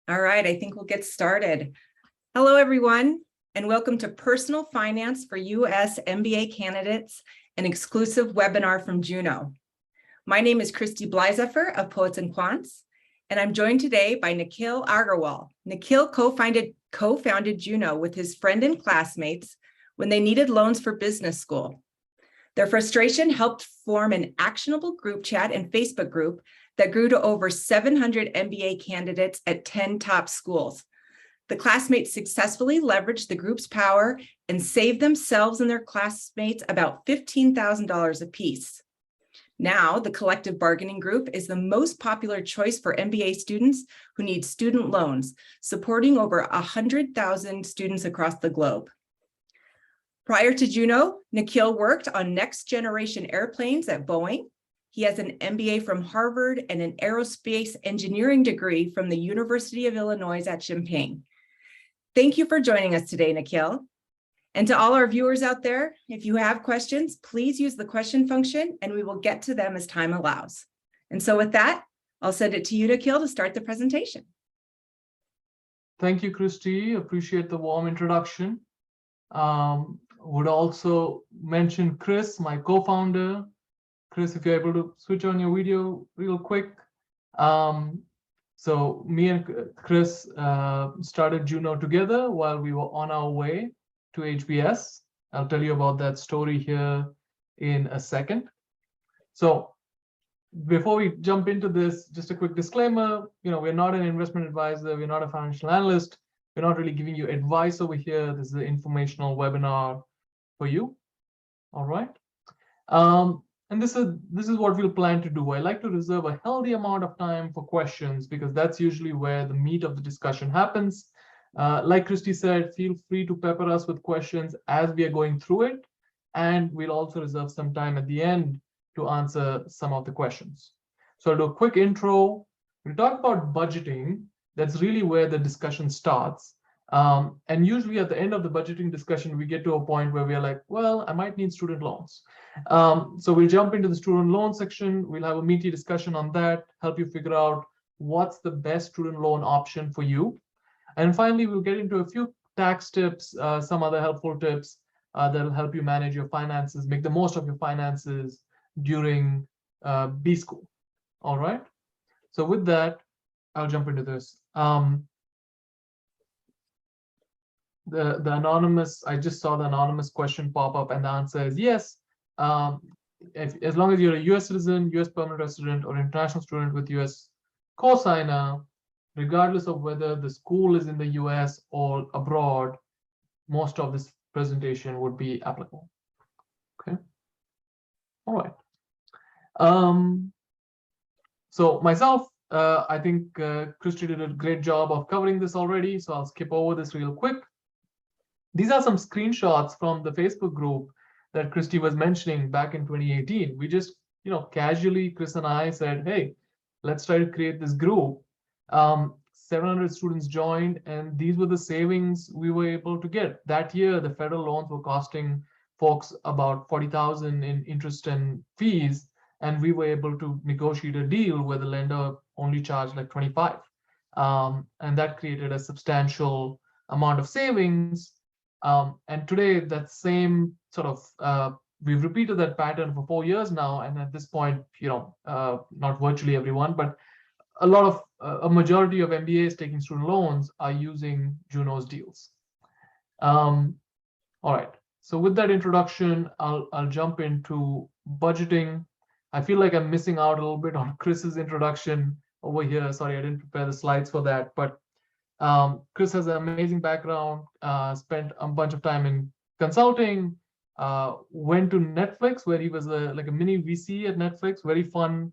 All right, I think we'll get started. Hello, everyone, and welcome to Personal Finance for U.S. MBA Candidates, an exclusive webinar from Juno. My name is Kristy Bleizeffer of Poets&Quants, and I'm joined today by Nikhil Agarwal. Nikhil co-founded Juno with his friend and classmates when they needed loans for business school. Their frustration helped form an actionable group chat and Facebook group that grew to over 700 MBA candidates at 10 top schools. The classmates successfully leveraged the group's power and saved themselves and their classmates about $15,000 apiece. Now, the collective bargaining group is the most popular choice for MBA students who need student loans, supporting over 100,000 students across the globe. Prior to Juno, Nikhil worked on next-generation airplanes at Boeing. He has an MBA from Harvard and an aerospace engineering degree from the University of Illinois at Champaign. Thank you for joining us today, Nikhil. And to all our viewers out there, if you have questions, please use the question function and we will get to them as time allows. And so with that, I'll send it to you, Nikhil, to start the presentation. Thank you, Kristy. Appreciate the warm introduction. Would also mention Chris, my co-founder. Chris, if you're able to switch on your video real quick. So me and Chris started Juno together while we were on our way to HBS. I'll tell you about that story here in a second. So before we jump into this, just a quick disclaimer, we're not an investment advisor, we're not a financial analyst, we're not really giving you advice over here. This is an informational webinar for you. All right. And this is what we'll plan to do. I like to reserve a healthy amount of time for questions because that's usually where the meat of the discussion happens. Like Kristy said, feel free to pepper us with questions as we are going through it. And we'll also reserve some time at the end to answer some of the questions. So I'll do a quick intro. We'll talk about budgeting. That's really where the discussion starts. And usually at the end of the budgeting discussion, we get to a point where we're like, well, I might need student loans. So we'll jump into the student loan section. We'll have a meaty discussion on that, help you figure out what's the best student loan option for you. And finally, we'll get into a few tax tips, some other helpful tips that'll help you manage your finances, make the most of your finances during B school. All right. So with that, I'll jump into this. The anonymous, I just saw the anonymous question pop up, and the answer is yes. As long as you're a US citizen, US permanent resident, or international student with US Cosigner, regardless of whether the school is in the US or abroad, most of this presentation would be applicable. Okay. All right. So myself, I think Kristy did a great job of covering this already, so I'll skip over this real quick. These are some screenshots from the Facebook group that Kristy was mentioning back in 2018. We just, casually, Chris and I said, hey, let's try to create this group. 700 students joined, and these were the savings we were able to get. That year, the federal loans were costing folks about $40,000 in interest and fees, and we were able to negotiate a deal where the lender only charged like $25,000. And that created a substantial amount of savings. And today, that same sort of, we've repeated that pattern for 4 years now. And at this point, not virtually everyone, but a majority of MBAs taking student loans are using Juno's deals. All right. So with that introduction, I'll jump into budgeting. I feel like I'm missing out a little bit on Chris's introduction over here. Sorry, I didn't prepare the slides for that, but Chris has an amazing background, spent a bunch of time in consulting, went to Netflix where he was like a mini VC at Netflix, very fun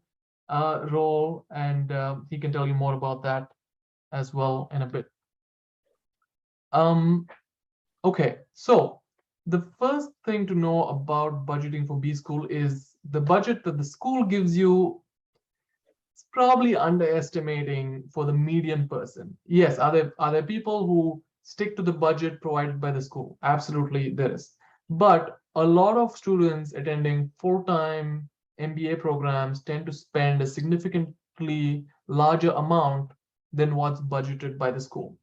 role, and he can tell you more about that as well in a bit. Okay, so the first thing to know about budgeting for B school is the budget that the school gives you is probably underestimating for the median person. Yes, are there people who stick to the budget provided by the school? Absolutely, there is. But a lot of students attending full-time MBA programs tend to spend a significantly larger amount than what's budgeted by the school,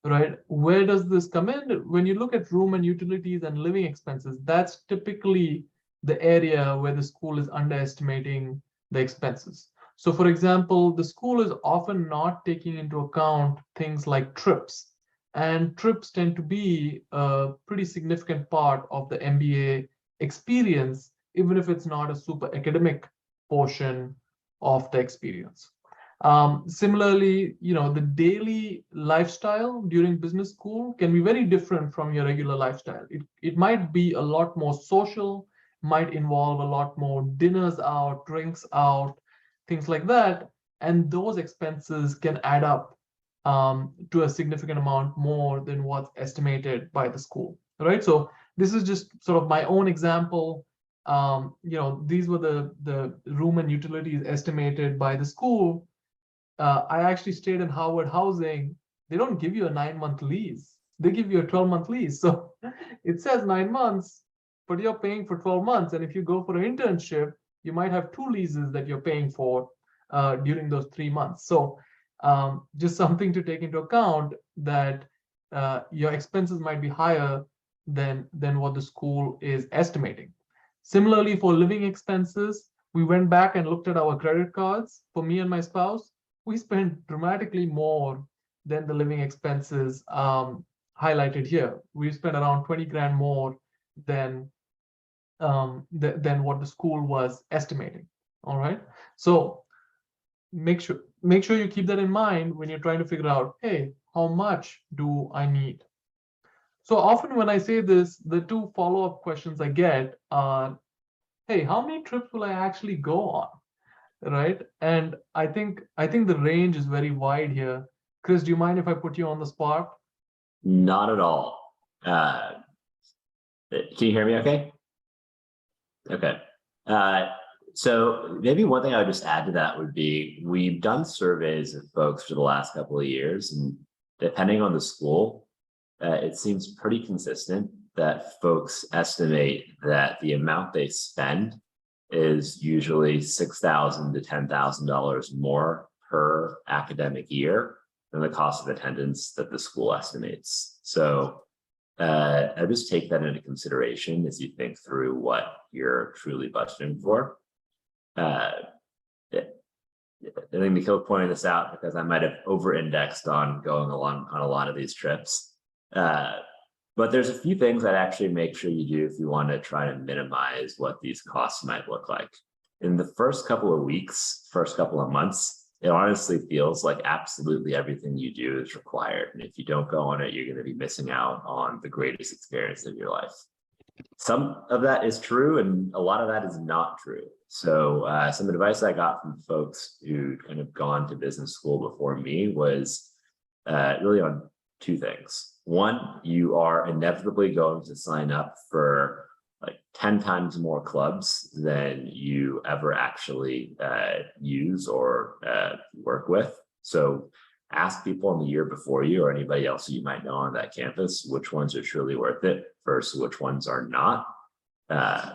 right? Where does this come in? When you look at room and utilities and living expenses, that's typically the area where the school is underestimating the expenses. So for example, the school is often not taking into account things like trips, and trips tend to be a pretty significant part of the MBA experience, even if it's not a super academic portion of the experience. Similarly, the daily lifestyle during business school can be very different from your regular lifestyle. It might be a lot more social, might involve a lot more dinners out, drinks out, things like that. And those expenses can add up to a significant amount more than what's estimated by the school, right? So this is just sort of my own example. These were the room and utilities estimated by the school. I actually stayed in Harvard Housing. They don't give you a 9-month lease. They give you a 12-month lease. So it says 9 months, but you're paying for 12 months. And if you go for an internship, you might have 2 leases that you're paying for during those 3 months. So just something to take into account, that your expenses might be higher than what the school is estimating. Similarly, for living expenses, we went back and looked at our credit cards. For me and my spouse, we spent dramatically more than the living expenses highlighted here. We spent around 20 grand more than what the school was estimating. All right. So make sure you keep that in mind when you're trying to figure out, hey, how much do I need? So often when I say this, the 2 follow-up questions I get are, hey, how many trips will I actually go on? Right? And I think the range is very wide here. Chris, do you mind if I put you on the spot? Not at all. Can you hear me okay? Okay. So maybe one thing I would just add to that would be, we've done surveys of folks for the last couple of years, and depending on the school, it seems pretty consistent that folks estimate that the amount they spend is usually $6,000 to $10,000 more per academic year than the cost of attendance that the school estimates. So I just take that into consideration as you think through what you're truly budgeting for. I think Nikhil pointed this out because I might have over-indexed on going along on a lot of these trips. But there's a few things I'd actually make sure you do if you want to try to minimize what these costs might look like. In the first couple of weeks, first couple of months, it honestly feels like absolutely everything you do is required. And if you don't go on it, you're going to be missing out on the greatest experience of your life. Some of that is true, and a lot of that is not true. So some advice I got from folks who kind of gone to business school before me was really on 2 things. One, you are inevitably going to sign up for like 10 times more clubs than you ever actually use or work with. So ask people in the year before you, or anybody else who you might know on that campus, which ones are truly worth it versus which ones are not,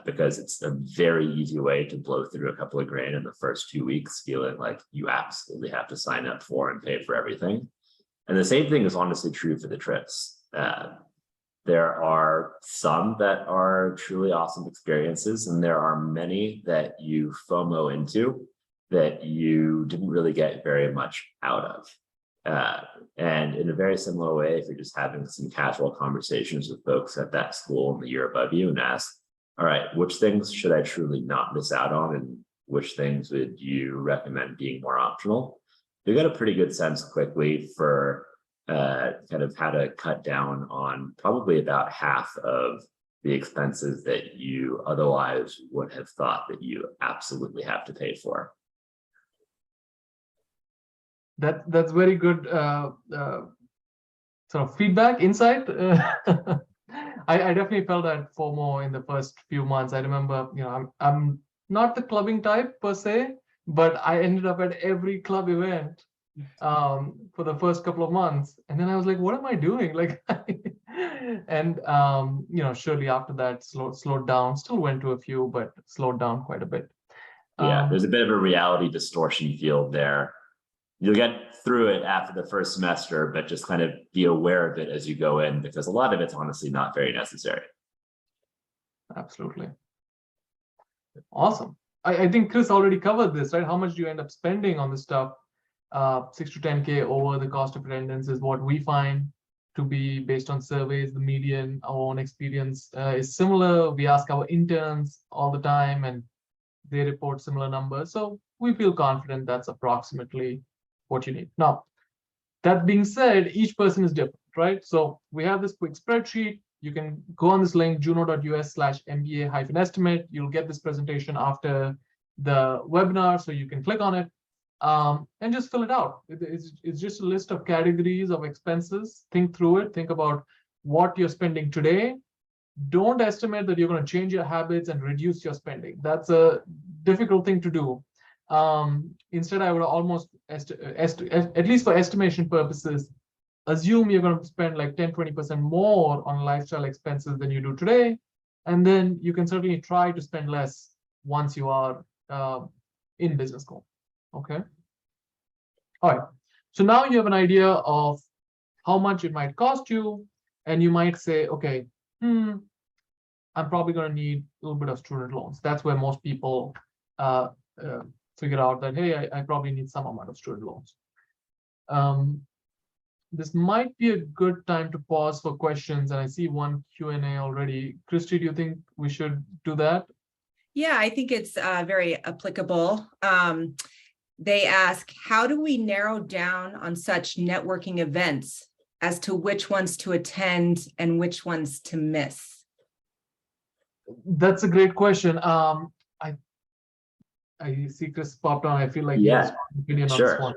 because it's a very easy way to blow through a couple of grand in the first 2 weeks, feeling like you absolutely have to sign up for and pay for everything. And the same thing is honestly true for the trips. There are some that are truly awesome experiences, and there are many that you FOMO into that you didn't really get very much out of. And in a very similar way, if you're just having some casual conversations with folks at that school in the year above you and ask, all right, which things should I truly not miss out on, and which things would you recommend being more optional? You got a pretty good sense quickly for kind of how to cut down on probably about half of the expenses that you otherwise would have thought that you absolutely have to pay for. That's very good sort of feedback, insight. I definitely felt that FOMO in the first few months. I remember, I'm not the clubbing type per se, but I ended up at every club event for the first couple of months, and then I was like, what am I doing? Like, and surely after that slowed down. Still went to a few, but slowed down quite a bit. Yeah, there's a bit of a reality distortion field there. you'll get through it after the first semester, but just kind of be aware of it as you go in, because a lot of it's honestly not very necessary. Absolutely. Awesome. I think Chris already covered this, right? How much do you end up spending on this stuff? 6 to 10K over the cost of attendance is what we find to be based on surveys. The median, our own experience is similar. We ask our interns all the time and they report similar numbers. So we feel confident that's approximately what you need. Now, that being said, each person is different, right? So we have this quick spreadsheet. You can go on this link, juno.us/MBA-estimate. You'll get this presentation after the webinar, so you can click on it and just fill it out. It's just a list of categories of expenses. Think through it. Think about what you're spending today. Don't estimate that you're going to change your habits and reduce your spending. That's a difficult thing to do. Instead, I would almost, at least for estimation purposes, assume you're going to spend like 10-20% more on lifestyle expenses than you do today. And then you can certainly try to spend less once you are in business school. Okay. All right. So now you have an idea of how much it might cost you. And you might say, okay, I'm probably going to need a little bit of student loans. That's where most people figure out that, hey, I probably need some amount of student loans. This might be a good time to pause for questions. And I see one Q&A already. Kristy, do you think we should do that? Yeah, I think it's very applicable. They ask, how do we narrow down on such networking events as to which ones to attend and which ones to miss? That's a great question. I see Chris popped on. I feel like he has an opinion on this one.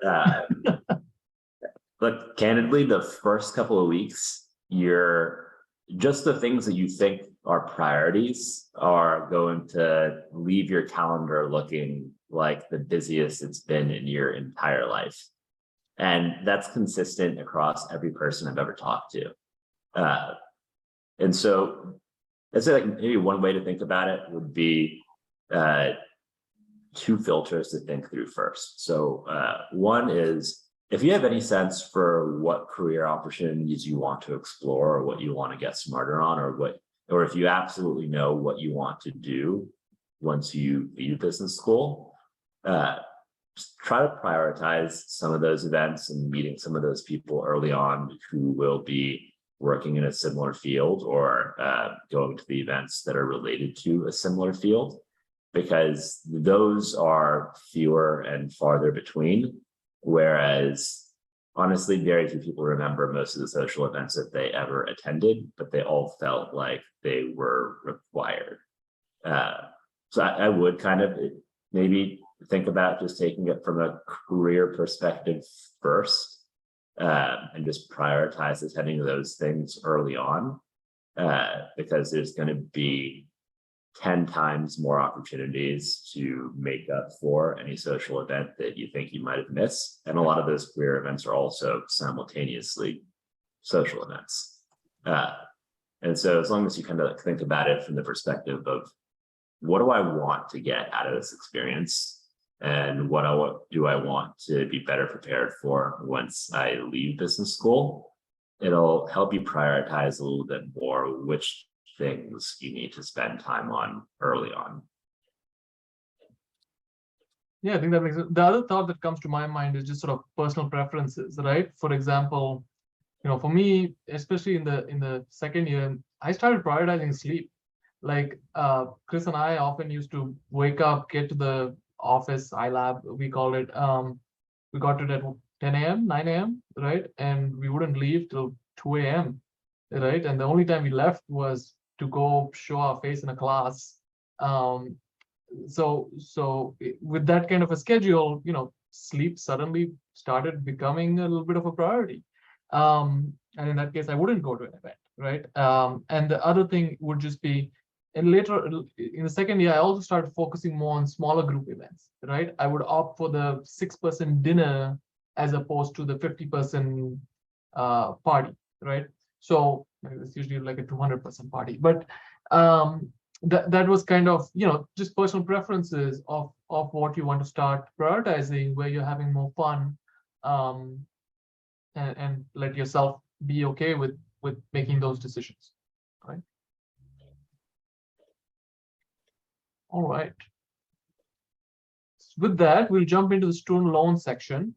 But candidly, the first couple of weeks, you're just the things that you think are priorities are going to leave your calendar looking like the busiest it's been in your entire life. And that's consistent across every person I've ever talked to. And so I'd say like maybe one way to think about it would be 2 filters to think through first. So one is, if you have any sense for what career opportunities you want to explore or what you want to get smarter on, or if you absolutely know what you want to do once you leave business school, just try to prioritize some of those events and meeting some of those people early on who will be working in a similar field or going to the events that are related to a similar field, because those are fewer and farther between. Whereas, honestly, very few people remember most of the social events that they ever attended, but they all felt like they were required. So I would kind of maybe think about just taking it from a career perspective first, and just prioritize attending those things early on, because there's going to be 10 times more opportunities to make up for any social event that you think you might have missed. And a lot of those career events are also simultaneously social events. And so as long as you kind of think about it from the perspective of what do I want to get out of this experience and what do I want to be better prepared for once I leave business school, it'll help you prioritize a little bit more which things you need to spend time on early on. Yeah, I think that makes sense. The other thought that comes to my mind is just sort of personal preferences, right? For example, for me, especially in the second year, I started prioritizing sleep. Like Chris and I often used to wake up, get to the office, iLab, we call it. We got to it at 10 a.m., 9 a.m., right? And we wouldn't leave till 2 a.m., right? And the only time we left was to go show our face in a class. So with that kind of a schedule, sleep suddenly started becoming a little bit of a priority. And in that case, I wouldn't go to an event, right? And the other thing would just be, and later in the second year, I also started focusing more on smaller group events, right? I would opt for the 6-person dinner as opposed to the 50-person party, right? So it's usually like a 200-person party, but that was kind of just personal preferences of what you want to start prioritizing, where you're having more fun, and let yourself be okay with making those decisions, right? All right. With that, we'll jump into the student loan section.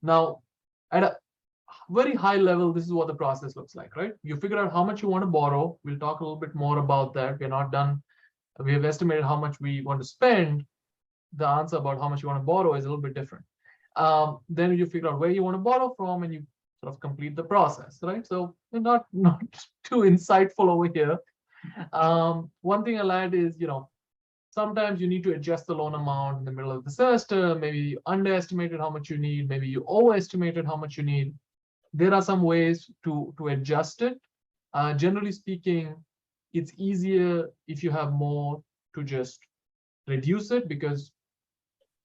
Now, at a very high level, this is what the process looks like, right? You figure out how much you want to borrow. We'll talk a little bit more about that. We're not done. We have estimated how much we want to spend. The answer about how much you want to borrow is a little bit different. Then you figure out where you want to borrow from, and you sort of complete the process, right? So not too insightful over here. One thing I'll add is, sometimes you need to adjust the loan amount in the middle of the semester. Maybe you underestimated how much you need. Maybe you overestimated how much you need. There are some ways to adjust it. Generally speaking, it's easier if you have more to just reduce it, because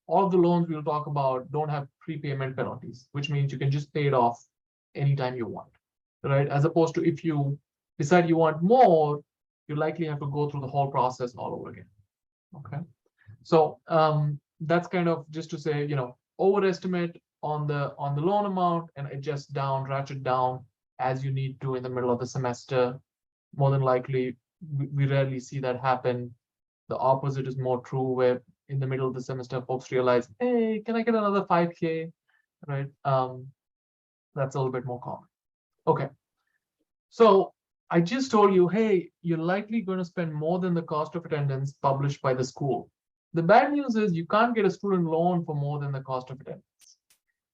all of the loans we'll talk about don't have prepayment penalties, which means you can just pay it off anytime you want, right? As opposed to if you decide you want more, you likely have to go through the whole process all over again. Okay, so that's kind of just to say, overestimate on the loan amount and adjust down, ratchet down as you need to in the middle of the semester. More than likely, we rarely see that happen. The opposite is more true, where in the middle of the semester, folks realize, hey, can I get another 5K, right? That's a little bit more common. Okay, so I just told you, hey, you're likely going to spend more than the cost of attendance published by the school. The bad news is you can't get a student loan for more than the cost of attendance.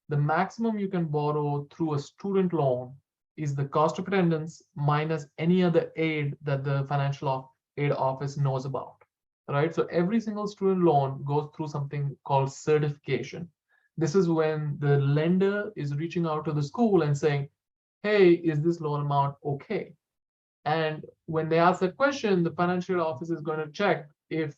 The maximum you can borrow through a student loan is the cost of attendance minus any other aid that the financial aid office knows about, right? So every single student loan goes through something called certification. This is when the lender is reaching out to the school and saying, hey, is this loan amount okay? And when they ask that question, the financial office is going to check if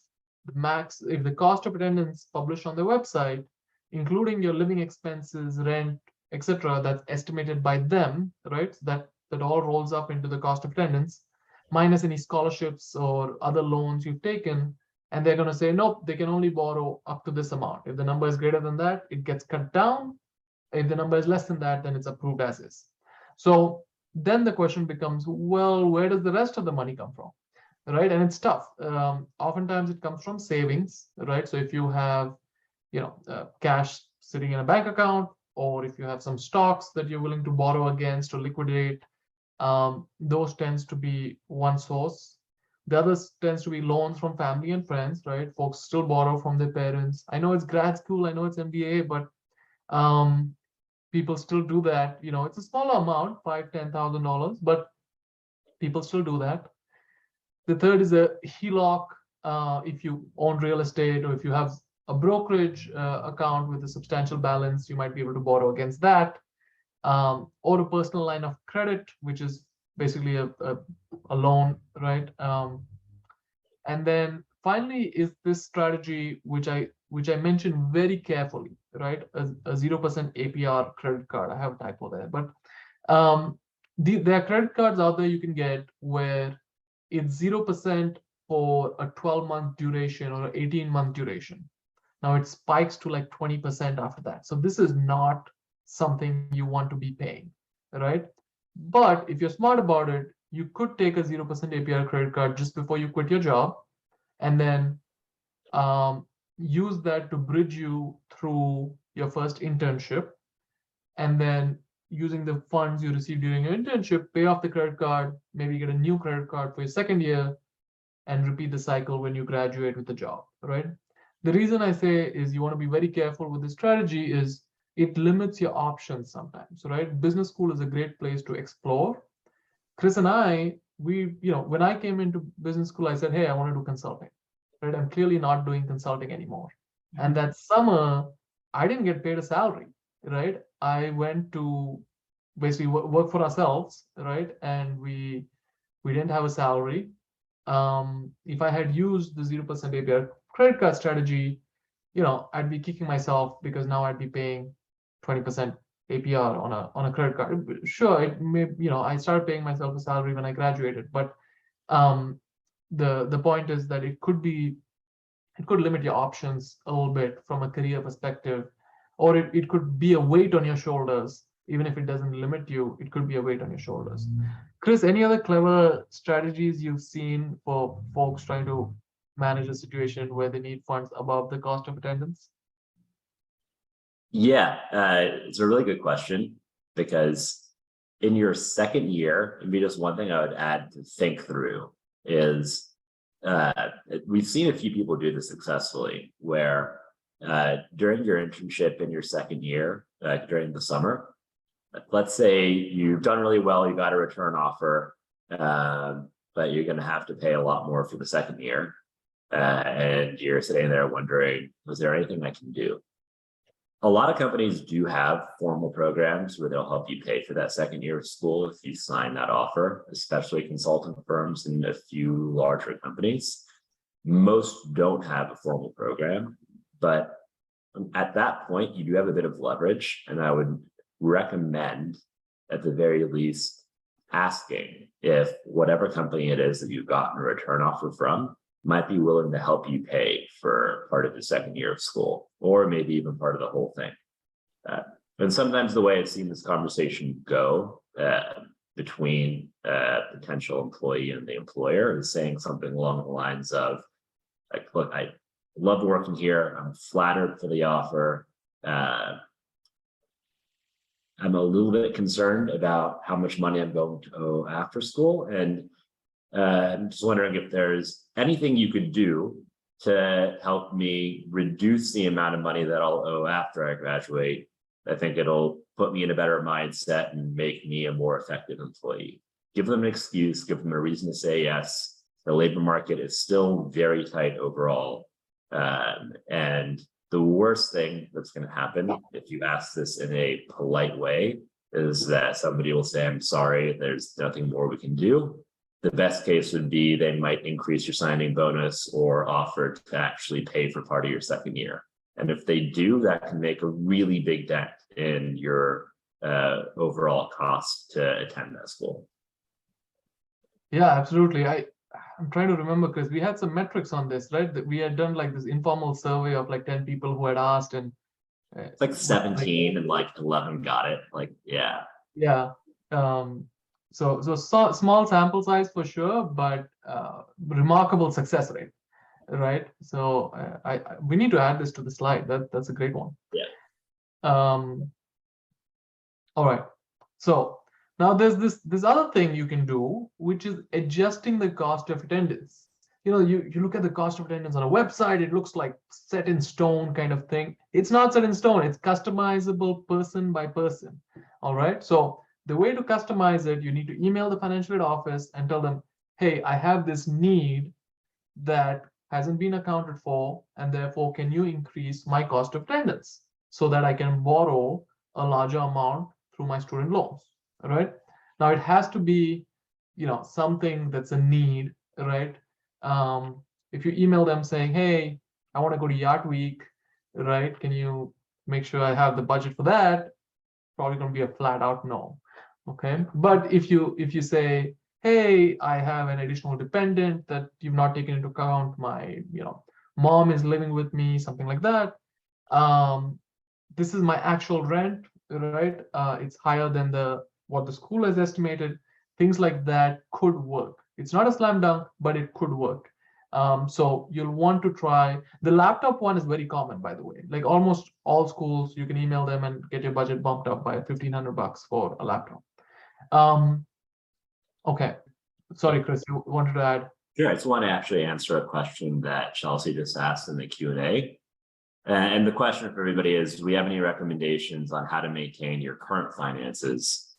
the cost of attendance published on the website, including your living expenses, rent, etc., that's estimated by them, right? That all rolls up into the cost of attendance, minus any scholarships or other loans you've taken. And they're going to say, nope, they can only borrow up to this amount. If the number is greater than that, it gets cut down. If the number is less than that, then it's approved as is. So then the question becomes, well, where does the rest of the money come from, right? And it's tough. Oftentimes it comes from savings, right? So if you have, cash sitting in a bank account, or if you have some stocks that you're willing to borrow against or liquidate, those tends to be one source. The other tends to be loans from family and friends, right? Folks still borrow from their parents. I know it's grad school, I know it's MBA, but people still do that. It's a smaller amount, $5,000-$10,000, but people still do that. The third is a HELOC. If you own real estate, or if you have a brokerage account with a substantial balance, you might be able to borrow against that. Or a personal line of credit, which is basically a loan, right? And then finally is this strategy, which I mentioned very carefully, right? A 0% APR credit card. I have a typo there, but there are credit cards out there you can get where it's 0% for a 12-month duration or an 18-month duration. Now it spikes to like 20% after that. So this is not something you want to be paying, right? But if you're smart about it, you could take a 0% APR credit card just before you quit your job, and then use that to bridge you through your first internship, and then using the funds you receive during your internship, pay off the credit card, maybe get a new credit card for your second year, and repeat the cycle when you graduate with the job, right? The reason I say is you want to be very careful with this strategy is it limits your options sometimes, right? Business school is a great place to explore. Chris and I, when I came into business school, I said, hey, I want to do consulting, right? I'm clearly not doing consulting anymore. And that summer, I didn't get paid a salary, right? I went to basically work for ourselves, right? And we didn't have a salary. If I had used the 0% APR credit card strategy, I'd be kicking myself because now I'd be paying 20% APR on a credit card. Sure, it may, I started paying myself a salary when I graduated, but the point is that it could limit your options a little bit from a career perspective or it could be a weight on your shoulders. Even if it doesn't limit you, it could be a weight on your shoulders. Chris, any other clever strategies you've seen for folks trying to manage a situation where they need funds above the cost of attendance? Yeah, it's a really good question, because in your second year, maybe just one thing I would add to think through is we've seen a few people do this successfully, where during your internship in your second year, during the summer, let's say you've done really well, you got a return offer, but you're going to have to pay a lot more for the second year. And you're sitting there wondering, was there anything I can do? A lot of companies do have formal programs where they'll help you pay for that second year of school if you sign that offer, especially consulting firms and a few larger companies. Most don't have a formal program, but at that point, you do have a bit of leverage, and I would recommend, at the very least, asking if whatever company it is that you've gotten a return offer from might be willing to help you pay for part of the second year of school, or maybe even part of the whole thing. And sometimes the way I've seen this conversation go between potential employee and the employer is saying something along the lines of, like, look, I love working here. I'm flattered for the offer. I'm a little bit concerned about how much money I'm going to owe after school. And I'm just wondering if there's anything you could do to help me reduce the amount of money that I'll owe after I graduate. I think it'll put me in a better mindset and make me a more effective employee. Give them an excuse, give them a reason to say yes. The labor market is still very tight overall. And the worst thing that's going to happen if you ask this in a polite way is that somebody will say, I'm sorry, there's nothing more we can do. The best case would be they might increase your signing bonus or offer to actually pay for part of your second year. And if they do, that can make a really big dent in your overall cost to attend that school. Yeah, absolutely. I'm trying to remember, because we had some metrics on this, right? That we had done like this informal survey of like 10 people who had asked, and it's like 17 and like 11 got it. Like, yeah. Yeah. So small sample size for sure, but remarkable success rate, right? So we need to add this to the slide. That's a great one. Yeah. All right. So now there's this other thing you can do, which is adjusting the cost of attendance. You know, you look at the cost of attendance on a website, it looks like set in stone kind of thing. It's not set in stone. It's customizable person by person. All right. So the way to customize it, you need to email the financial aid office and tell them, hey, I have this need that hasn't been accounted for, and therefore can you increase my cost of attendance so that I can borrow a larger amount through my student loans. All right. Now it has to be, you know, something that's a need, right? If you email them saying, hey, I want to go to Yacht Week, right? Can you make sure I have the budget for that? Probably going to be a flat out no. Okay. But if you say, hey, I have an additional dependent that you've not taken into account, my, you know, mom is living with me, something like that. This is my actual rent, right? It's higher than what the school has estimated. Things like that could work. It's not a slam dunk, but it could work. So you'll want to try. The laptop one is very common, by the way. Like almost all schools, you can email them and get your budget bumped up by $1,500 for a laptop. Okay. Sorry, Chris, you wanted to add? Sure. I just want to actually answer a question that Chelsea just asked in the Q&A. And the question for everybody is, do we have any recommendations on how to maintain your current finances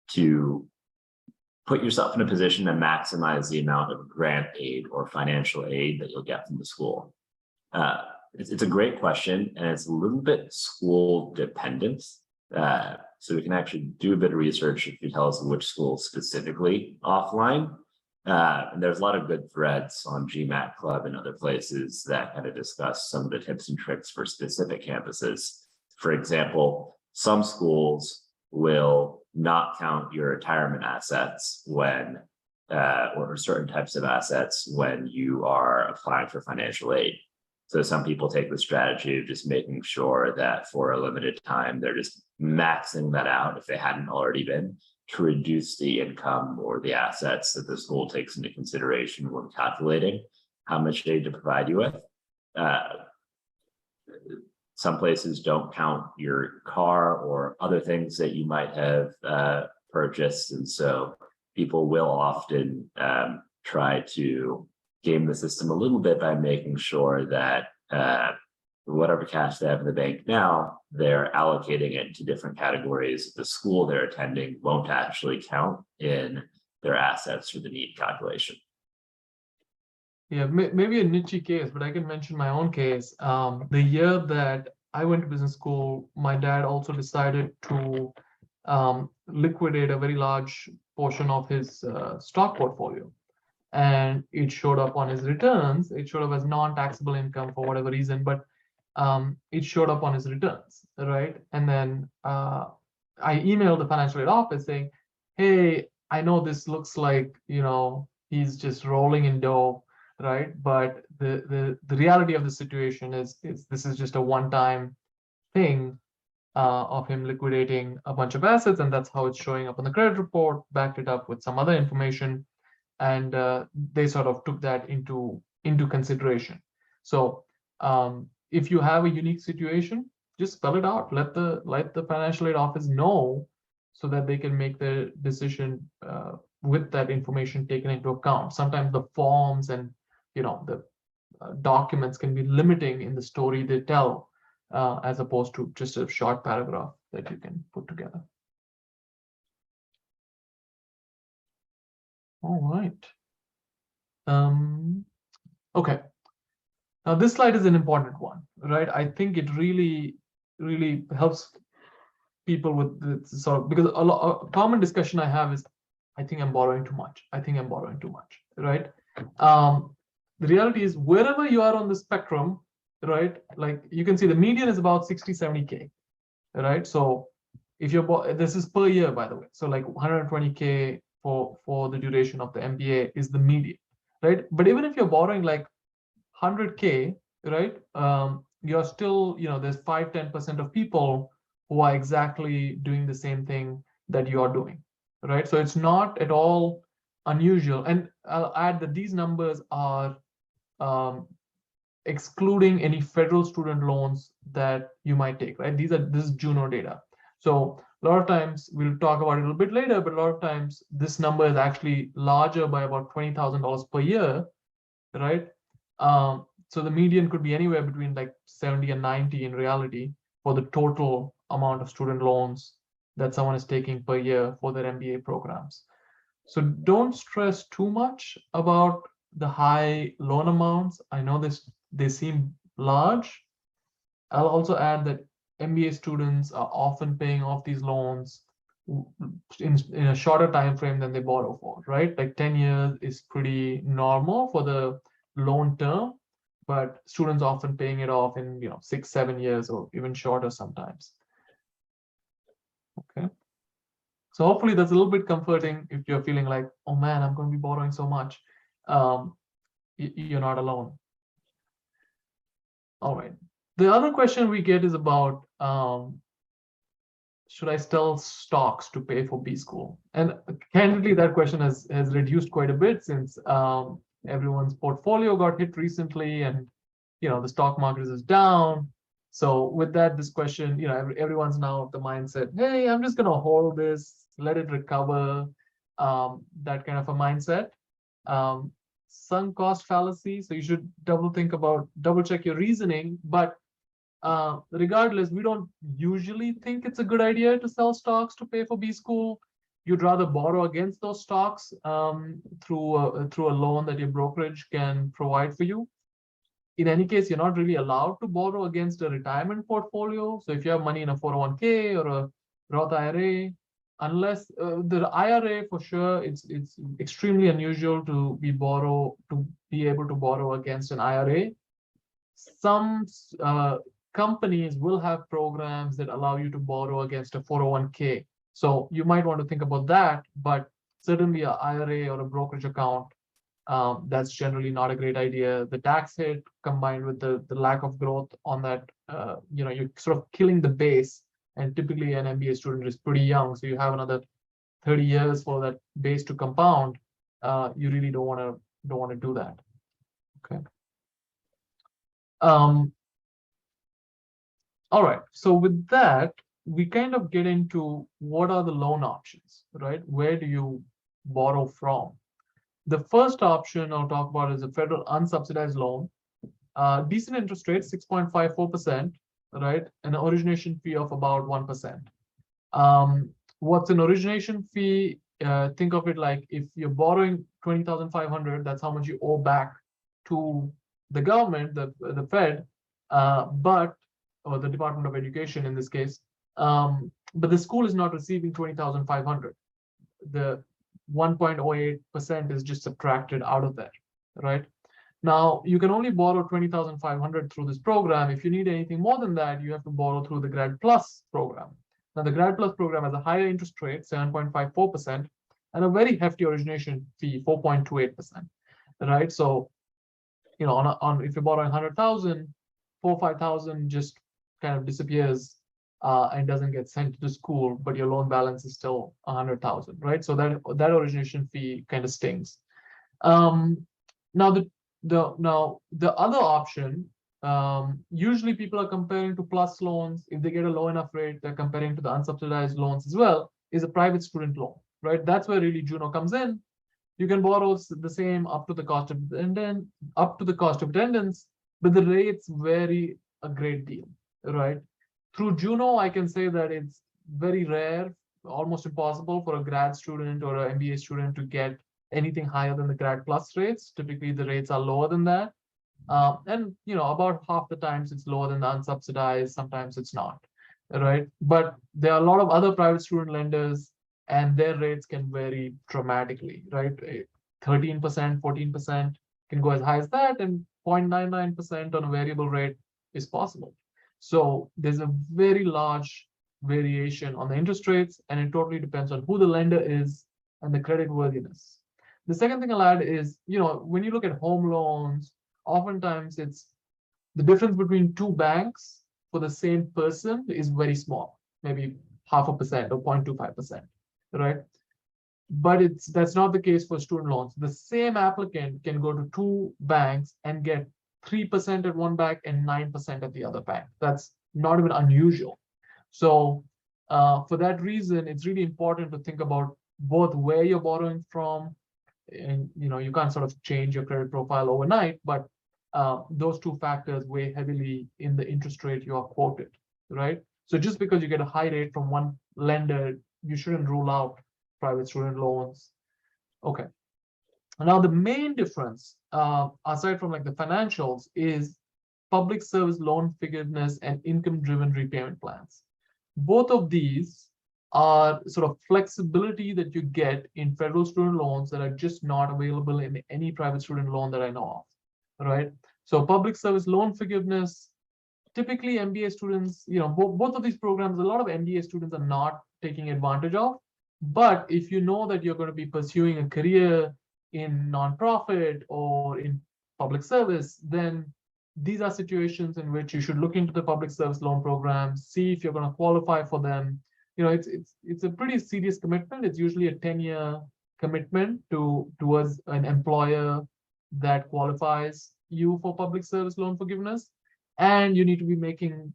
to put yourself in a position to maximize the amount of grant aid or financial aid that you'll get from the school? It's a great question, and it's a little bit school dependent. So we can actually do a bit of research if you tell us which school specifically offline. And there's a lot of good threads on GMAT Club and other places that kind of discuss some of the tips and tricks for specific campuses. For example, some schools will not count your retirement assets when, or certain types of assets when you are applying for financial aid. So some people take the strategy of just making sure that for a limited time, they're just maxing that out if they hadn't already been, to reduce the income or the assets that the school takes into consideration when calculating how much aid to provide you with. Some places don't count your car or other things that you might have purchased. And so people will often try to game the system a little bit by making sure that whatever cash they have in the bank now, they're allocating it to different categories. The school they're attending won't actually count in their assets for the need calculation. Yeah, maybe a niche case, but I can mention my own case. The year that I went to business school, my dad also decided to liquidate a very large portion of his stock portfolio. And it showed up on his returns. It showed up as non-taxable income for whatever reason, but it showed up on his returns, right? And then I emailed the financial aid office saying, hey, I know this looks like, he's just rolling in dough, right? But the reality of the situation is this is just a one-time thing of him liquidating a bunch of assets, and that's how it's showing up on the credit report, backed it up with some other information, and they sort of took that into consideration. So if you have a unique situation, just spell it out. Let the financial aid office know so that they can make their decision with that information taken into account. Sometimes the forms and the documents can be limiting in the story they tell, as opposed to just a short paragraph that you can put together. All right. Okay. Now this slide is an important one, right? I think it really helps people with this sort of, because a common discussion I have is, I think I'm borrowing too much. I think I'm borrowing too much, right? The reality is, wherever you are on the spectrum, right? Like you can see the median is about 60, 70K, right? So if you're, this is per year, by the way. So like 120K for the duration of the MBA is the median, right? But even if you're borrowing like 100K, right? You're still, there's 5-10% of people who are exactly doing the same thing that you're doing, right? So it's not at all unusual. And I'll add that these numbers are excluding any federal student loans that you might take, right? This is Juno data. So a lot of times, we'll talk about it a little bit later, but a lot of times this number is actually larger by about $20,000 per year, right? So the median could be anywhere between like 70 and 90 in reality for the total amount of student loans that someone is taking per year for their MBA programs. So don't stress too much about the high loan amounts. I know they seem large. I'll also add that MBA students are often paying off these loans in a shorter time frame than they borrow for, right? Like 10 years is pretty normal for the loan term, but students often paying it off in 6-7 years or even shorter sometimes. Okay, so hopefully that's a little bit comforting if you're feeling like, oh man, I'm going to be borrowing so much. You're not alone. All right, the other question we get is about should I sell stocks to pay for B school? And candidly, that question has reduced quite a bit since everyone's portfolio got hit recently, and the stock market is down. So with that, this question, everyone's now of the mindset, hey, I'm just gonna hold this, let it recover, that kind of a mindset. Sunk cost fallacy. So you should double check your reasoning. But regardless, we don't usually think it's a good idea to sell stocks to pay for B school. You'd rather borrow against those stocks through a loan that your brokerage can provide for you. In any case, you're not really allowed to borrow against a retirement portfolio. So if you have money in a 401k or a Roth IRA, unless the IRA for sure, it's extremely unusual to be able to borrow against an IRA. Some companies will have programs that allow you to borrow against a 401k. So you might want to think about that, but certainly an IRA or a brokerage account That's generally not a great idea. The tax hit combined with the lack of growth on that, you're sort of killing the base. And typically an MBA student is pretty young, so you have another 30 years for that base to compound. You really don't want to do that. Okay. All right. So with that, we kind of get into what are the loan options, right? Where do you borrow from? The first option I'll talk about is a federal unsubsidized loan. Decent interest rate, 6.54%, right? An origination fee of about 1%. What's an origination fee? Think of it like if you're borrowing 20,500, that's how much you owe back to the government, the Fed, or the Department of Education in this case. But the school is not receiving 20,500. The 1.08% is just subtracted out of that, right? Now, you can only borrow 20,500 through this program. If you need anything more than that, you have to borrow through the Grad Plus program. Now, the Grad Plus program has a higher interest rate, 7.54%, and a very hefty origination fee, 4.28%, right? So, if you're borrowing 100,000, 5,000 just kind of disappears and doesn't get sent to the school, but your loan balance is still 100,000, right? So that origination fee kind of stings. Now the other option, usually people are comparing to plus loans. If they get a low enough rate, they're comparing to the unsubsidized loans as well, is a private student loan, right? That's where really Juno comes in. You can borrow the same up to the cost of attendance, but the rates vary a great deal, right? Through Juno, I can say that it's very rare, almost impossible for a grad student or an MBA student to get anything higher than the Grad Plus rates. Typically, the rates are lower than that. And about half the times it's lower than the unsubsidized, sometimes it's not, right? But there are a lot of other private student lenders and their rates can vary dramatically, right? 13%, 14% can go as high as that, and 0.99% on a variable rate is possible. So there's a very large variation on the interest rates, and it totally depends on who the lender is and the credit worthiness. The second thing I'll add is, when you look at home loans, oftentimes it's the difference between two banks for the same person is very small, maybe 0.5% or 0.25%, right? But that's not the case for student loans. The same applicant can go to two banks and get 3% at one bank and 9% at the other bank. That's not even unusual. So for that reason, it's really important to think about both where you're borrowing from, and you can't sort of change your credit profile overnight, but those two factors weigh heavily in the interest rate you are quoted, right? So just because you get a high rate from one lender, you shouldn't rule out private student loans. Okay. Now the main difference, aside from like the financials, is public service loan forgiveness and income-driven repayment plans. Both of these are sort of flexibility that you get in federal student loans that are just not available in any private student loan that I know of, right? So public service loan forgiveness, typically MBA students, both of these programs, a lot of MBA students are not taking advantage of. But if you know that you're going to be pursuing a career in nonprofit or in public service, then these are situations in which you should look into the public service loan programs, see if you're going to qualify for them. It's a pretty serious commitment. It's usually a 10-year commitment towards an employer that qualifies you for public service loan forgiveness, and you need to be making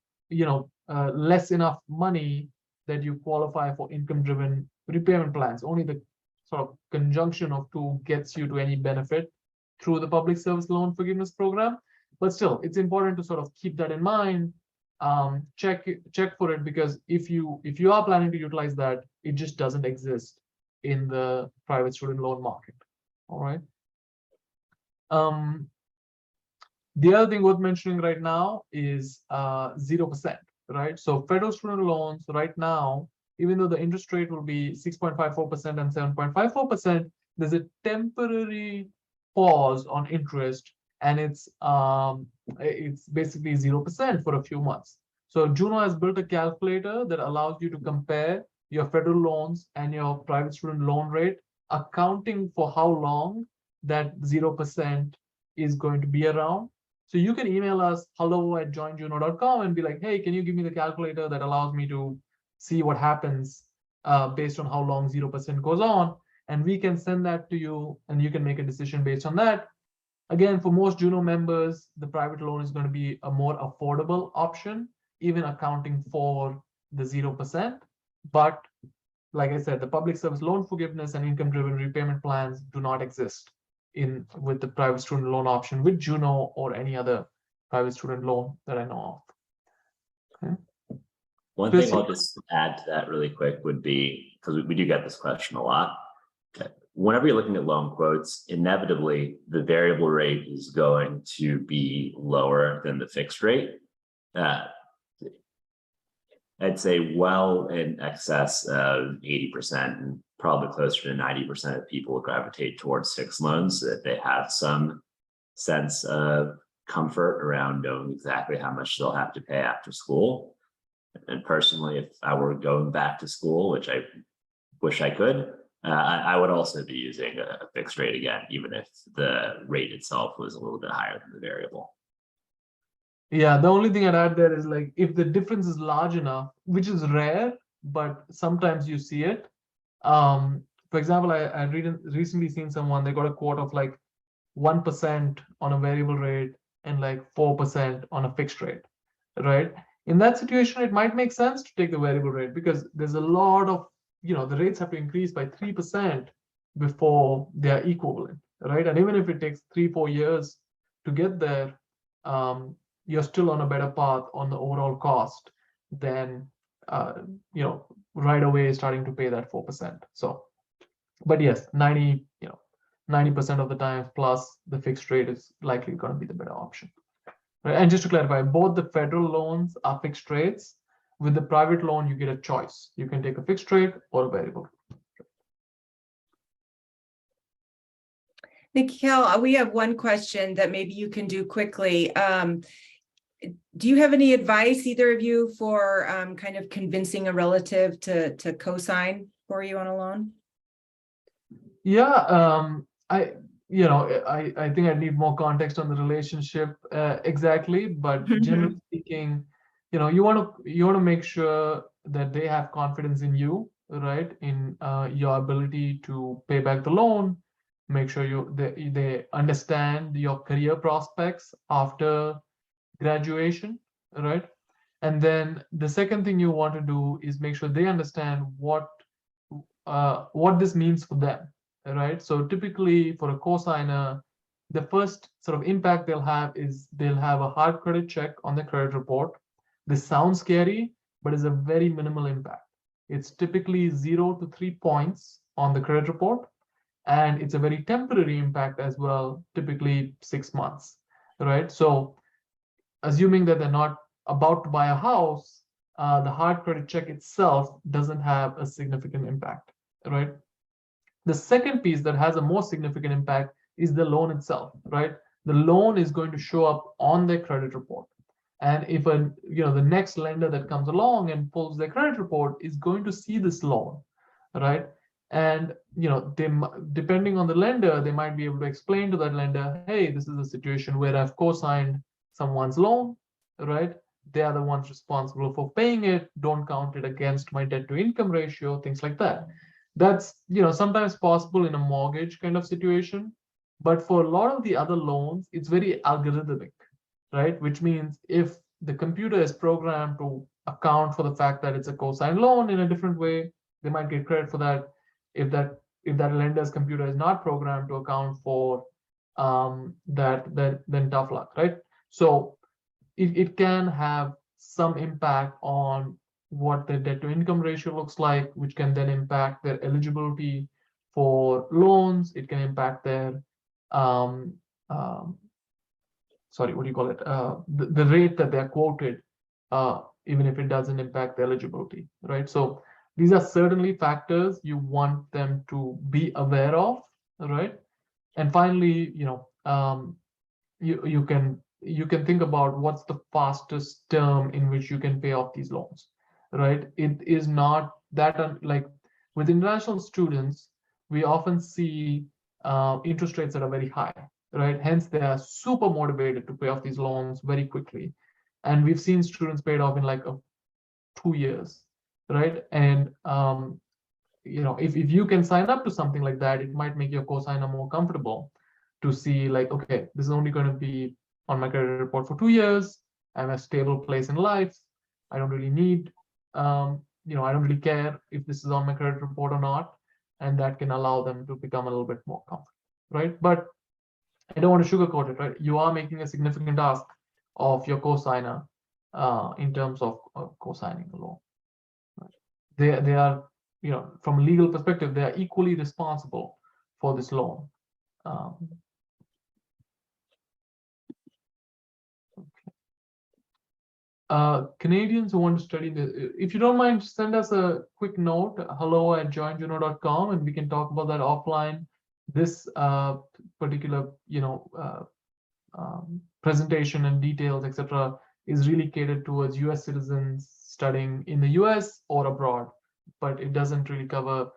less enough money that you qualify for income-driven repayment plans. Only the sort of conjunction of two gets you to any benefit through the public service loan forgiveness program. But still, it's important to sort of keep that in mind. Check for it, because if you are planning to utilize that, it just doesn't exist in the private student loan market. All right. The other thing worth mentioning right now is 0%, right? So federal student loans right now, even though the interest rate will be 6.54% and 7.54%, there's a temporary pause on interest, and it's basically 0% for a few months. So Juno has built a calculator that allows you to compare your federal loans and your private student loan rate, accounting for how long that 0% is going to be around. So you can email us hello@joinjuno.com and be like, hey, can you give me the calculator that allows me to see what happens based on how long 0% goes on? And we can send that to you and you can make a decision based on that. Again, for most Juno members, the private loan is going to be a more affordable option, even accounting for the 0%. But like I said, the public service loan forgiveness and income-driven repayment plans do not exist with the private student loan option with Juno or any other private student loan that I know of. Okay. One thing I'll just add to that really quick would be, because we do get this question a lot. Whenever you're looking at loan quotes, inevitably the variable rate is going to be lower than the fixed rate. I'd say well in excess of 80% and probably closer to 90% of people gravitate towards fixed loans so that they have some sense of comfort around knowing exactly how much they'll have to pay after school. And personally, if I were going back to school, which I wish I could, I would also be using a fixed rate again, even if the rate itself was a little bit higher than the variable. Yeah, the only thing I'd add there is like if the difference is large enough, which is rare, but sometimes you see it. For example, I recently seen someone, they got a quote of like 1% on a variable rate and like 4% on a fixed rate, right? In that situation, it might make sense to take the variable rate because there's a lot of, the rates have to increase by 3% before they are equivalent, right? And even if it takes 3-4 years to get there, you're still on a better path on the overall cost than, right away starting to pay that 4%. So, but yes, 90% of the time plus the fixed rate is likely going to be the better option. Right? And just to clarify, both the federal loans are fixed rates. With the private loan, you get a choice. You can take a fixed rate or a variable. Nikhil, we have one question that maybe you can do quickly. Do you have any advice, either of you, for kind of convincing a relative to co-sign for you on a loan? Yeah, I think I need more context on the relationship exactly, but generally speaking, you want to make sure that they have confidence in you, right? In your ability to pay back the loan. Make sure they understand your career prospects after graduation, right? And then the second thing you want to do is make sure they understand what this means for them, right? So typically for a cosigner, the first sort of impact they'll have is they'll have a hard credit check on their credit report. This sounds scary, but it's a very minimal impact. It's typically 0 to 3 points on the credit report, and it's a very temporary impact as well, typically 6 months, right? So assuming that they're not about to buy a house, the hard credit check itself doesn't have a significant impact, right? The second piece that has a more significant impact is the loan itself, right? The loan is going to show up on their credit report. And if the next lender that comes along and pulls their credit report is going to see this loan, right? And they, depending on the lender, they might be able to explain to that lender, hey, this is a situation where I've co-signed someone's loan, right? They are the ones responsible for paying it. Don't count it against my debt to income ratio, things like that. That's sometimes possible in a mortgage kind of situation, but for a lot of the other loans, it's very algorithmic, right? Which means if the computer is programmed to account for the fact that it's a co-signed loan in a different way, they might get credit for that. If that lender's computer is not programmed to account for that, then tough luck, right? So it can have some impact on what their debt to income ratio looks like, which can then impact their eligibility for loans. It can impact their the rate that they're quoted, even if it doesn't impact the eligibility, right? So these are certainly factors you want them to be aware of, right? And finally, you can think about what's the fastest term in which you can pay off these loans, right? It is not that like with international students, we often see interest rates that are very high, right? Hence, they are super motivated to pay off these loans very quickly. And we've seen students paid off in like 2 years, right? And if you can sign up to something like that, it might make your cosigner more comfortable to see like, okay, this is only going to be on my credit report for 2 years. I'm a stable place in life. I don't really need, I don't really care if this is on my credit report or not. And that can allow them to become a little bit more comfortable, right? But I don't want to sugarcoat it, right? You are making a significant ask of your cosigner in terms of co-signing a loan. Right? They are, from a legal perspective, they are equally responsible for this loan. Canadians who want to study this, if you don't mind, send us a quick note, hello@joinjuno.com, and we can talk about that offline. This particular, presentation and details, etc., is really catered towards US citizens studying in the US or abroad, but it doesn't really cover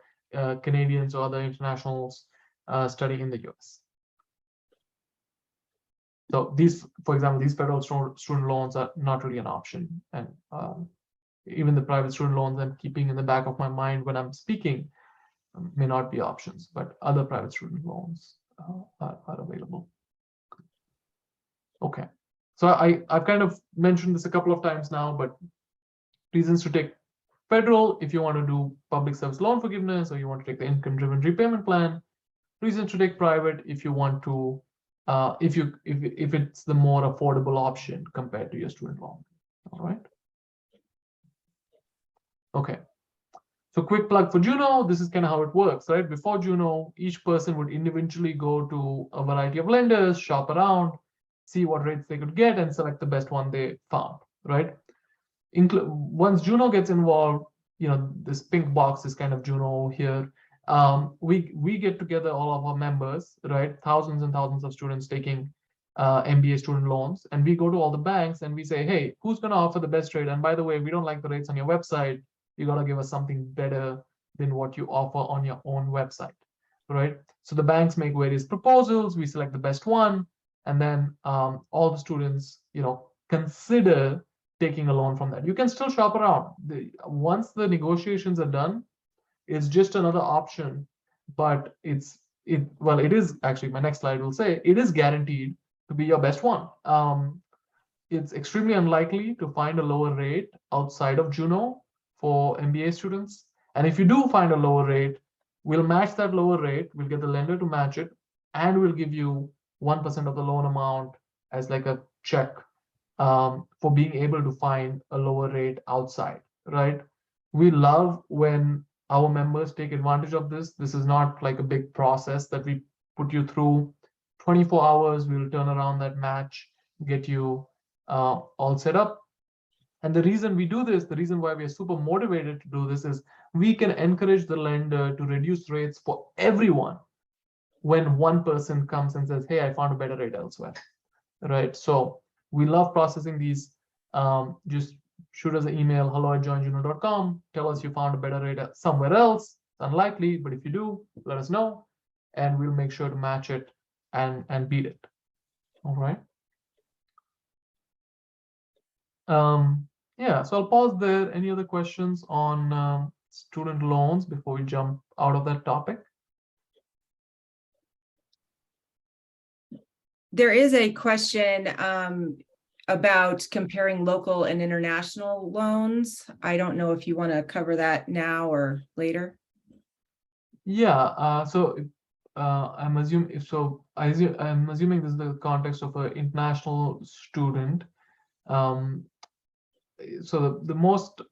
Canadians or other internationals studying in the US. So these, for example, these federal student loans are not really an option. And even the private student loans I'm keeping in the back of my mind when I'm speaking may not be options, but other private student loans are available. Okay, so I've kind of mentioned this a couple of times now, but reasons to take federal if you want to do public service loan forgiveness or you want to take the income-driven repayment plan. Reasons to take private if you want to, if it's the more affordable option compared to your student loan. All right. Okay. So quick plug for Juno. This is kind of how it works, right? Before Juno, each person would individually go to a variety of lenders, shop around, see what rates they could get, and select the best one they found, right? Once Juno gets involved, this pink box is kind of Juno here. We get together all of our members, right? Thousands and thousands of students taking MBA student loans, and we go to all the banks and we say, hey, who's going to offer the best rate? And by the way, we don't like the rates on your website. You got to give us something better than what you offer on your own website, right? So the banks make various proposals. We select the best one, and then all the students, consider taking a loan from that. You can still shop around. Once the negotiations are done, it's just another option, but it is actually, my next slide will say, it is guaranteed to be your best one. It's extremely unlikely to find a lower rate outside of Juno for MBA students. And if you do find a lower rate, we'll match that lower rate, we'll get the lender to match it, and we'll give you 1% of the loan amount as like a check for being able to find a lower rate outside, right? We love when our members take advantage of this. This is not like a big process that we put you through. 24 hours, we'll turn around that match, get you all set up. And the reason we do this, the reason why we are super motivated to do this is we can encourage the lender to reduce rates for everyone when one person comes and says, hey, I found a better rate elsewhere, right? So we love processing these. Just shoot us an email, hello@joinjuno.com. Tell us you found a better rate somewhere else. It's unlikely, but if you do, let us know, and we'll make sure to match it and beat it. All right. Yeah, so I'll pause there. Any other questions on student loans before we jump out of that topic? There is a question about comparing local and international loans. I don't know if you want to cover that now or later. Yeah, I'm assuming this is the context of an international student. So the most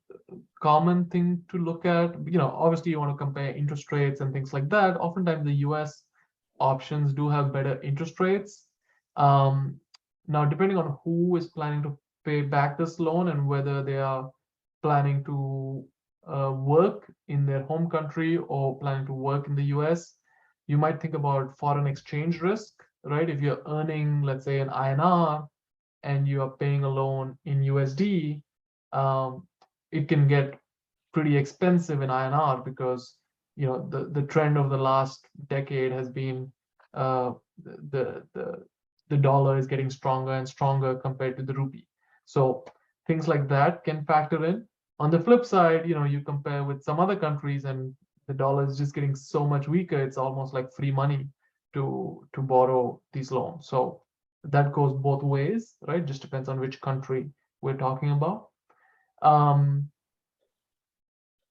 common thing to look at, obviously you want to compare interest rates and things like that. Oftentimes the US options do have better interest rates. Now, depending on who is planning to pay back this loan and whether they are planning to work in their home country or planning to work in the US, you might think about foreign exchange risk, right? If you're earning, let's say, an INR and you are paying a loan in USD, it can get pretty expensive in INR because the trend of the last decade has been the dollar is getting stronger and stronger compared to the rupee. So things like that can factor in. On the flip side, you compare with some other countries and the dollar is just getting so much weaker. It's almost like free money to borrow these loans. So that goes both ways, right? Just depends on which country we're talking about.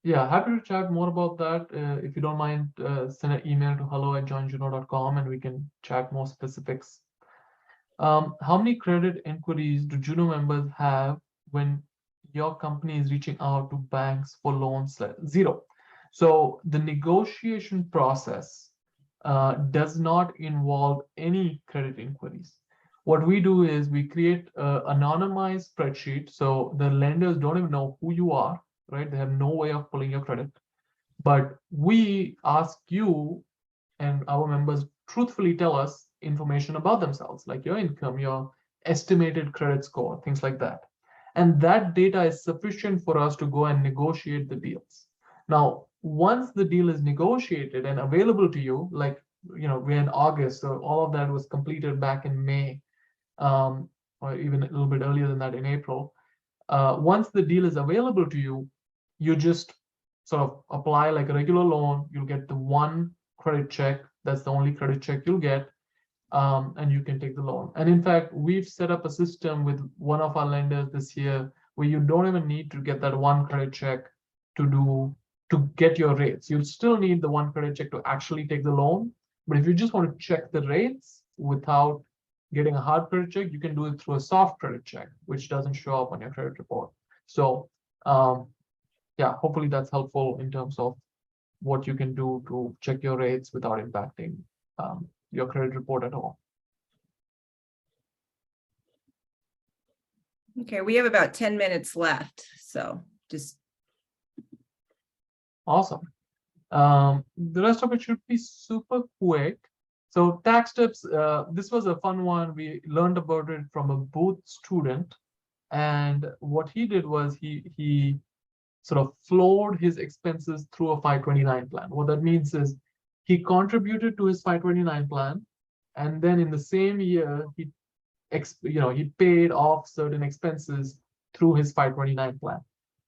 Yeah, happy to chat more about that. If you don't mind, send an email to hello@joinjuno.com and we can chat more specifics. How many credit inquiries do Juno members have when your company is reaching out to banks for loans? 0. So the negotiation process does not involve any credit inquiries. What we do is we create an anonymized spreadsheet, so the lenders don't even know who you are, right? They have no way of pulling your credit. But we ask you and our members truthfully tell us information about themselves, like your income, your estimated credit score, things like that. And that data is sufficient for us to go and negotiate the deals. Now, once the deal is negotiated and available to you, like, we're in August, so all of that was completed back in May, or even a little bit earlier than that in April. Once the deal is available to you, you just sort of apply like a regular loan. You'll get the one credit check. That's the only credit check you'll get, and you can take the loan. And in fact, we've set up a system with one of our lenders this year where you don't even need to get that one credit check to get your rates. You'll still need the one credit check to actually take the loan. But if you just want to check the rates without getting a hard credit check, you can do it through a soft credit check, which doesn't show up on your credit report. So yeah, hopefully that's helpful in terms of what you can do to check your rates without impacting your credit report at all. Okay, we have about 10 minutes left, so just. Awesome. The rest of it should be super quick. So tax tips, this was a fun one. We learned about it from a Booth student. And what he did was he sort of flowed his expenses through a 529 plan. What that means is he contributed to his 529 plan, and then in the same year he paid off certain expenses through his 529 plan,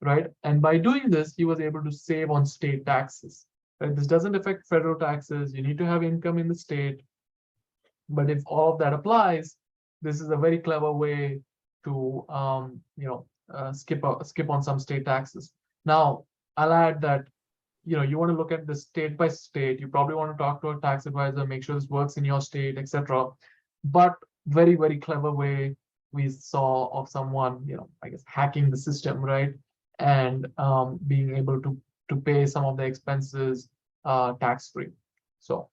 right? And by doing this, he was able to save on state taxes, right? This doesn't affect federal taxes. You need to have income in the state, but if all of that applies, this is a very clever way to skip on some state taxes. Now, I'll add that you want to look at the state by state. You probably want to talk to a tax advisor, make sure this works in your state, etc. But very, very clever way we saw of someone, I guess, hacking the system, right? And being able to pay some of the expenses tax-free. So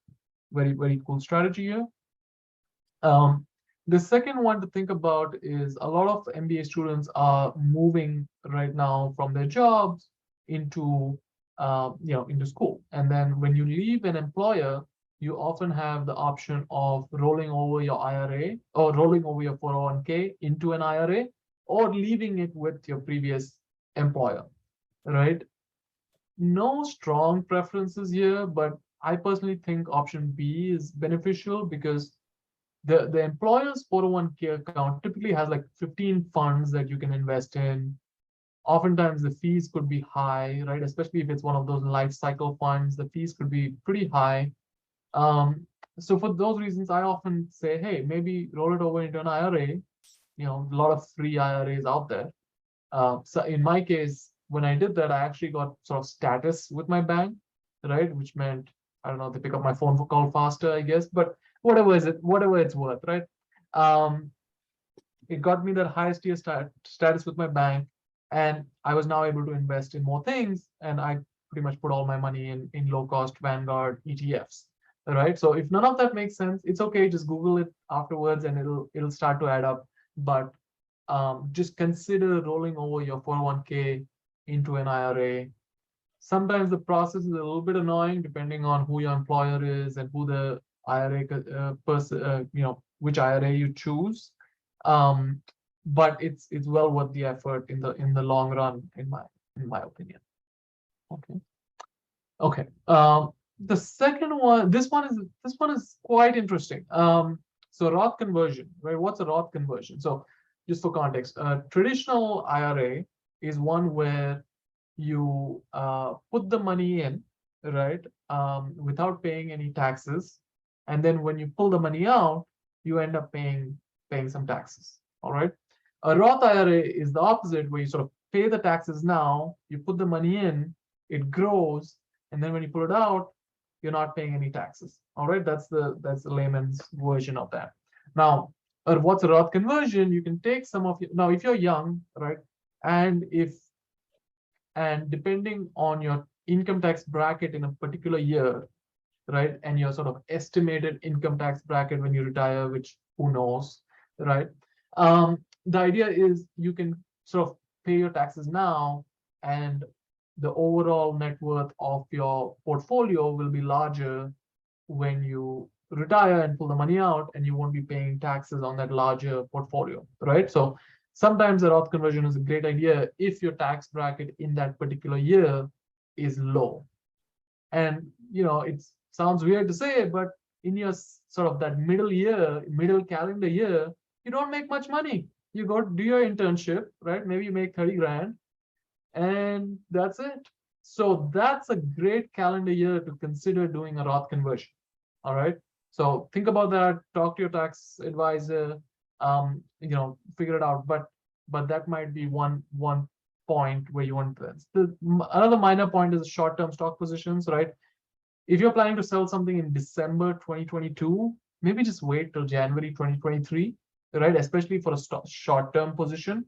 very, very cool strategy here. The second one to think about is a lot of MBA students are moving right now from their jobs into into school. And then when you leave an employer, you often have the option of rolling over your IRA or rolling over your 401k into an IRA or leaving it with your previous employer, right? No strong preferences here, but I personally think option B is beneficial because the employer's 401k account typically has like 15 funds that you can invest in. Oftentimes the fees could be high, right? Especially if it's one of those life cycle funds, the fees could be pretty high. So for those reasons, I often say, hey, maybe roll it over into an IRA. A lot of free IRAs out there. So in my case, when I did that, I actually got sort of status with my bank, right? Which meant, I don't know, they pick up my phone call faster, I guess, but whatever it's worth, right? It got me that highest tier status with my bank, and I was now able to invest in more things, and I pretty much put all my money in low-cost Vanguard ETFs, right? So if none of that makes sense, it's okay. Just Google it afterwards, and it'll start to add up. But just consider rolling over your 401k into an IRA. Sometimes the process is a little bit annoying depending on who your employer is and who the IRA person, which IRA you choose. But it's well worth the effort in the long run, in my opinion. Okay. The second one, this one is quite interesting. So Roth conversion, right? What's a Roth conversion? So just for context, a traditional IRA is one where you put the money in, right, without paying any taxes, and then when you pull the money out, you end up paying some taxes. All right. A Roth IRA is the opposite, where you sort of pay the taxes now, you put the money in, it grows, and then when you pull it out, you're not paying any taxes. All right, that's the layman's version of that. Now, what's a Roth conversion? You can take some of your, now if you're young, right, and depending on your income tax bracket in a particular year, right, and your sort of estimated income tax bracket when you retire, which who knows, right? The idea is you can sort of pay your taxes now, and the overall net worth of your portfolio will be larger when you retire and pull the money out, and you won't be paying taxes on that larger portfolio, right? So sometimes the Roth conversion is a great idea if your tax bracket in that particular year is low. And it sounds weird to say, but in your sort of that middle calendar year, you don't make much money. You go do your internship, right? Maybe you make 30 grand, and that's it. So that's a great calendar year to consider doing a Roth conversion. All right. So think about that, talk to your tax advisor, figure it out. But that might be one point where you want to. Another minor point is short-term stock positions, right? If you're planning to sell something in December 2022, maybe just wait till January 2023, right? Especially for a short-term position.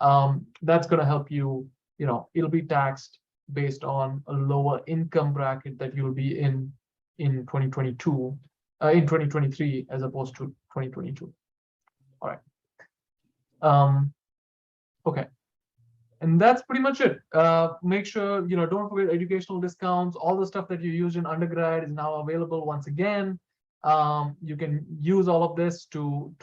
That's going to help you, it'll be taxed based on a lower income bracket that you'll be in 2022, in 2023, as opposed to 2022. All right. Okay. And that's pretty much it. Make sure, don't forget educational discounts. All the stuff that you used in undergrad is now available once again. You can use all of this to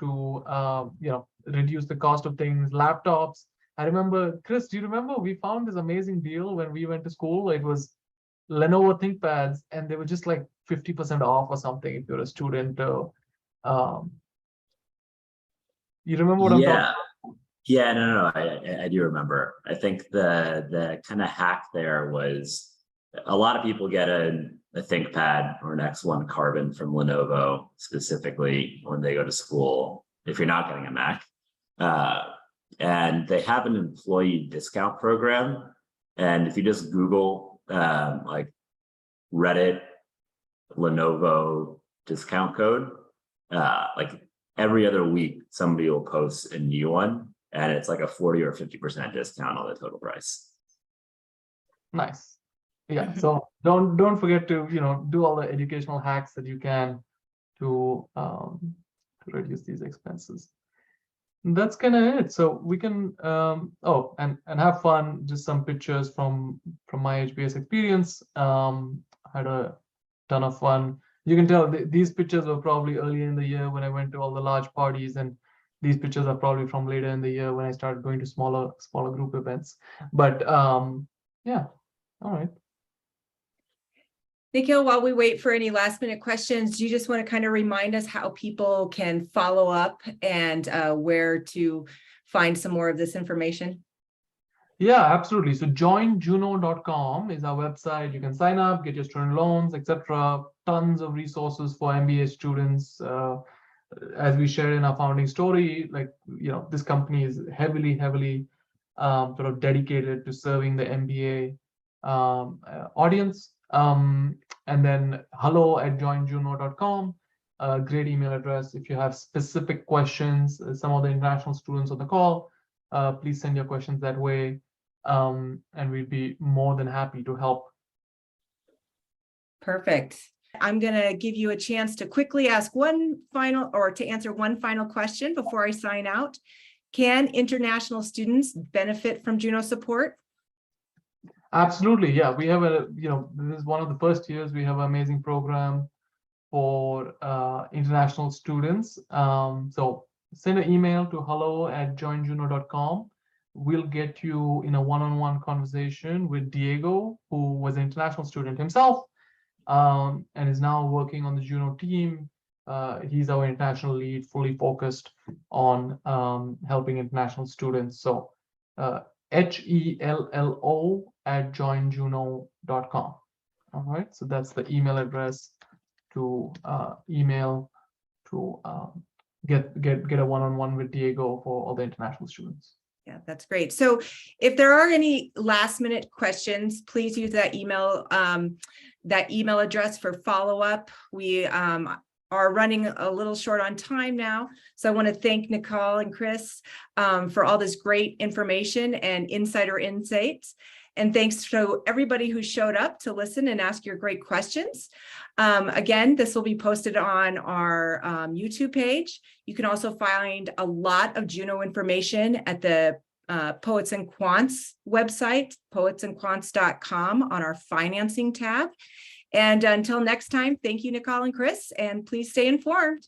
reduce the cost of things. Laptops. I remember, Chris, do you remember we found this amazing deal when we went to school? It was Lenovo ThinkPads, and they were just like 50% off or something if you're a student. You remember what I'm talking about? Yeah, no, I do remember. I think the kind of hack there was a lot of people get a ThinkPad or an X1 Carbon from Lenovo specifically when they go to school, if you're not getting a Mac. And they have an employee discount program. And if you just Google like Reddit Lenovo discount code, like every other week, somebody will post a new one. And it's like a 40 or 50% discount on the total price. Nice. Yeah. So don't forget to do all the educational hacks that you can to reduce these expenses. And that's kind of it. So we can and have fun. Just some pictures from my HBS experience. Had a ton of fun. You can tell these pictures were probably early in the year when I went to all the large parties, and these pictures are probably from later in the year when I started going to smaller group events. But yeah, all right. Nikhil, while we wait for any last minute questions, do you just want to kind of remind us how people can follow up and where to find some more of this information? Yeah, absolutely. So joinjuno.com is our website. You can sign up, get your student loans, etc. Tons of resources for MBA students. As we shared in our founding story, this company is heavily sort of dedicated to serving the MBA audience. And then hello@joinjuno.com, great email address. If you have specific questions, some of the international students on the call, please send your questions that way, and we'd be more than happy to help. Perfect. I'm going to give you a chance to quickly ask to answer one final question before I sign out. Can international students benefit from Juno support? Absolutely. Yeah, we have this is one of the first years we have an amazing program for international students. So send an email to hello@joinjuno.com. We'll get you in a one-on-one conversation with Diego, who was an international student himself. and is now working on the Juno team. He's our international lead, fully focused on helping international students. So HELLO@joinjuno.com. All right, so that's the email address to email to get a one-on-one with Diego for all the international students. Yeah, that's great. So if there are any last minute questions, please use that email address for follow-up. We are running a little short on time now. So I want to thank Nikhil and Chris for all this great information and insider insights. And thanks to everybody who showed up to listen and ask your great questions. Again, this will be posted on our YouTube page. You can also find a lot of Juno information at the Poets&Quants website, poetsandquants.com, on our financing tab. And until next time, thank you, Nikhil and Chris, and please stay informed.